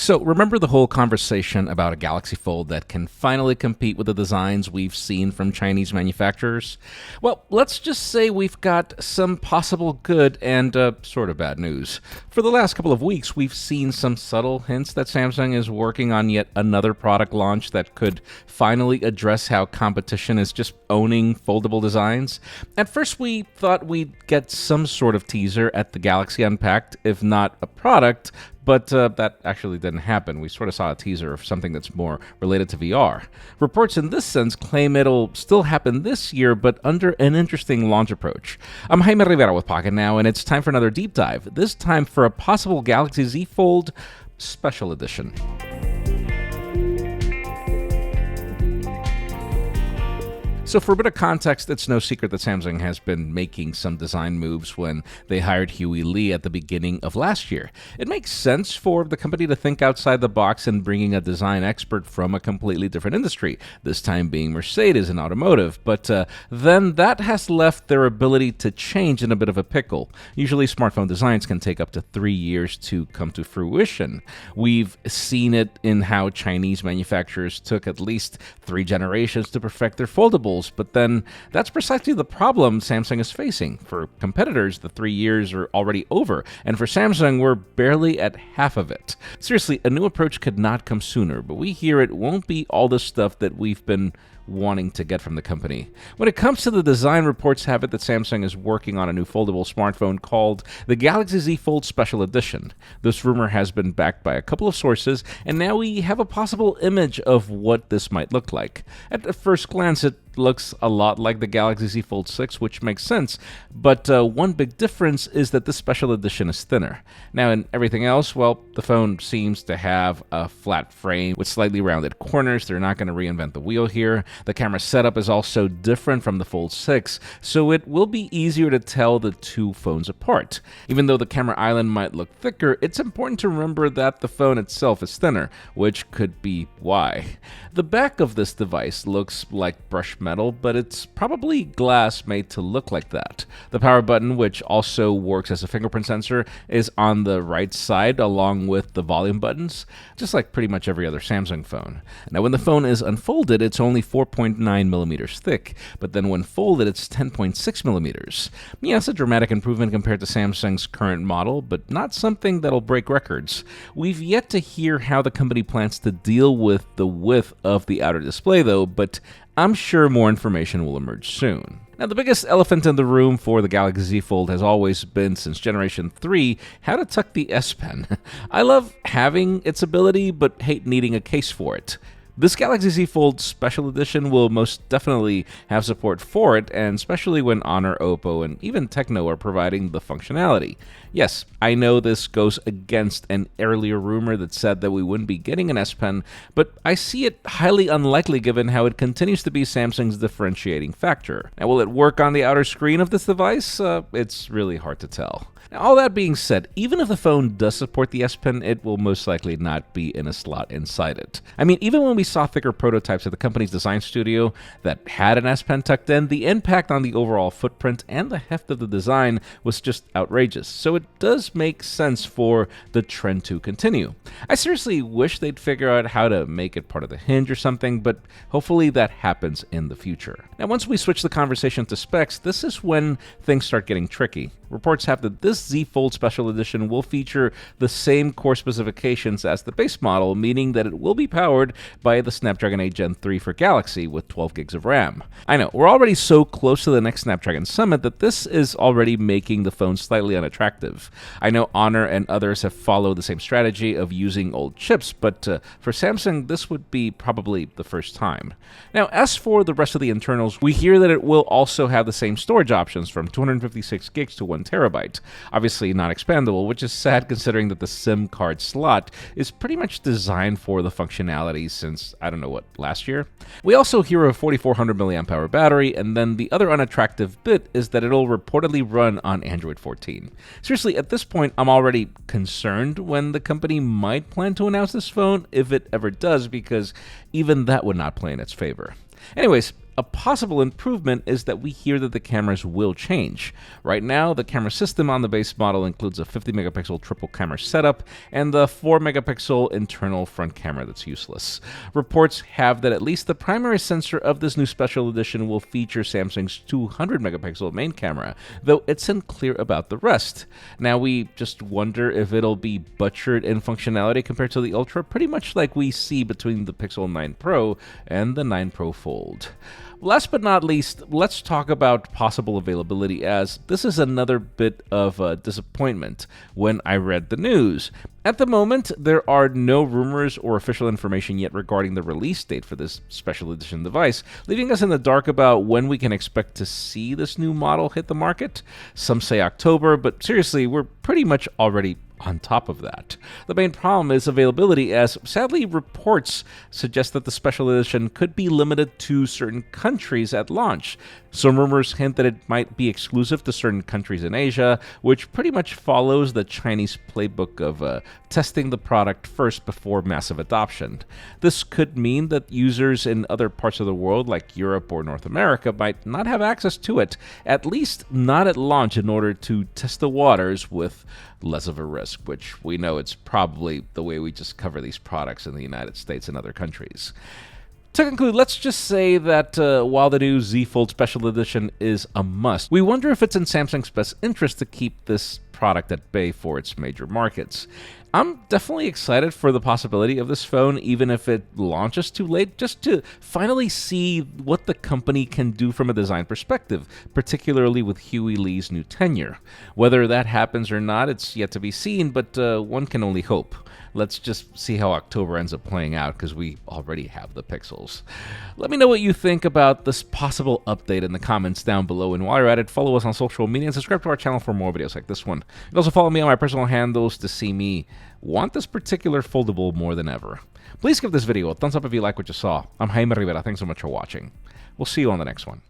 So, remember the whole conversation about a Galaxy Fold that can finally compete with the designs we've seen from Chinese manufacturers? Well, let's just say we've got some possible good and sort of bad news. For the last couple of weeks, we've seen some subtle hints that Samsung is working on yet another product launch that could finally address how competition is just owning foldable designs. At first, we thought we'd get some sort of teaser at the Galaxy Unpacked, if not a product. But that actually didn't happen. We sort of saw a teaser of something that's more related to VR. Reports in this sense claim it'll still happen this year, but under an interesting launch approach. I'm Jaime Rivera with Pocketnow, and it's time for another deep dive, this time for a possible Galaxy Z Fold Special Edition. So for a bit of context, it's no secret that Samsung has been making some design moves when they hired Huey Lee at the beginning of last year. It makes sense for the company to think outside the box and bringing a design expert from a completely different industry, this time being Mercedes and automotive. But then that has left their ability to change in a bit of a pickle. Usually smartphone designs can take up to 3 years to come to fruition. We've seen it in how Chinese manufacturers took at least 3 generations to perfect their foldables. But then that's precisely the problem Samsung is facing. For competitors, the 3 years are already over, and for Samsung, we're barely at half of it. Seriously, a new approach could not come sooner, but we hear it won't be all the stuff that we've been wanting to get from the company. When it comes to the design, reports have it that Samsung is working on a new foldable smartphone called the Galaxy Z Fold Special Edition. This rumor has been backed by a couple of sources, and now we have a possible image of what this might look like. At first glance, it looks a lot like the Galaxy Z Fold 6, which makes sense, but one big difference is that this special edition is thinner. Now, in everything else, well, the phone seems to have a flat frame with slightly rounded corners. They're not going to reinvent the wheel here. The camera setup is also different from the Fold 6, so it will be easier to tell the two phones apart. Even though the camera island might look thicker, it's important to remember that the phone itself is thinner, which could be why. The back of this device looks like brushed metal, but it's probably glass made to look like that. The power button, which also works as a fingerprint sensor, is on the right side along with the volume buttons, just like pretty much every other Samsung phone. Now, when the phone is unfolded, it's only 4.9 millimeters thick, but then when folded, it's 10.6 millimeters. Yeah, it's a dramatic improvement compared to Samsung's current model, but not something that'll break records. We've yet to hear how the company plans to deal with the width of the outer display, though, but I'm sure more information will emerge soon. Now, the biggest elephant in the room for the Galaxy Z Fold has always been, since Generation 3, how to tuck the S Pen. I love having its ability, but hate needing a case for it. This Galaxy Z Fold Special Edition will most definitely have support for it, and especially when Honor, Oppo, and even Tecno are providing the functionality. Yes, I know this goes against an earlier rumor that said that we wouldn't be getting an S Pen, but I see it highly unlikely given how it continues to be Samsung's differentiating factor. Now, will it work on the outer screen of this device? It's really hard to tell. Now, all that being said, even if the phone does support the S Pen, it will most likely not be in a slot inside it. I mean, even when we saw thicker prototypes at the company's design studio that had an S Pen tucked in, the impact on the overall footprint and the heft of the design was just outrageous. So it does make sense for the trend to continue. I seriously wish they'd figure out how to make it part of the hinge or something, but hopefully that happens in the future. Now, once we switch the conversation to specs, this is when things start getting tricky. Reports have that this Z Fold Special Edition will feature the same core specifications as the base model, meaning that it will be powered by the Snapdragon 8 Gen 3 for Galaxy with 12 gigs of RAM. I know, we're already so close to the next Snapdragon Summit that this is already making the phone slightly unattractive. I know Honor and others have followed the same strategy of using old chips, but for Samsung, this would be probably the first time. Now, as for the rest of the internals, we hear that it will also have the same storage options from 256 gigs to 1 terabyte. Obviously not expandable, which is sad considering that the SIM card slot is pretty much designed for the functionality since, I don't know what, last year? We also hear a 4400 mAh battery, and then the other unattractive bit is that it'll reportedly run on Android 14. Seriously, at this point, I'm already concerned when the company might plan to announce this phone, if it ever does, because even that would not play in its favor. Anyways, A possible improvement is that we hear that the cameras will change. Right now, the camera system on the base model includes a 50-megapixel triple camera setup and the 4-megapixel internal front camera that's useless. Reports have that at least the primary sensor of this new special edition will feature Samsung's 200-megapixel main camera, though it's unclear about the rest. Now, we just wonder if it'll be butchered in functionality compared to the Ultra, pretty much like we see between the Pixel 9 Pro and the 9 Pro Fold. Last but not least, let's talk about possible availability, as this is another bit of a disappointment when I read the news. At the moment, there are no rumors or official information yet regarding the release date for this special edition device, leaving us in the dark about when we can expect to see this new model hit the market. Some say October, but seriously, we're pretty much already on top of that. The main problem is availability, as sadly reports suggest that the special edition could be limited to certain countries at launch. Some rumors hint that it might be exclusive to certain countries in Asia, which pretty much follows the Chinese playbook of testing the product first before massive adoption. This could mean that users in other parts of the world, like Europe or North America, might not have access to it, at least not at launch, in order to test the waters with less of a risk, which we know it's probably the way we just cover these products in the United States and other countries. To conclude, let's just say that while the new Z Fold Special Edition is a must, we wonder if it's in Samsung's best interest to keep this product at bay for its major markets. I'm definitely excited for the possibility of this phone, even if it launches too late, just to finally see what the company can do from a design perspective, particularly with Huey Lee's new tenure. Whether that happens or not, it's yet to be seen, but one can only hope. Let's just see how October ends up playing out, because we already have the Pixels. Let me know what you think about this possible update in the comments down below, and while you're at it, follow us on social media and subscribe to our channel for more videos like this one. You can also follow me on my personal handles to see me want this particular foldable more than ever. Please give this video a thumbs up if you like what you saw. I'm Jaime Rivera. Thanks so much for watching. We'll see you on the next one.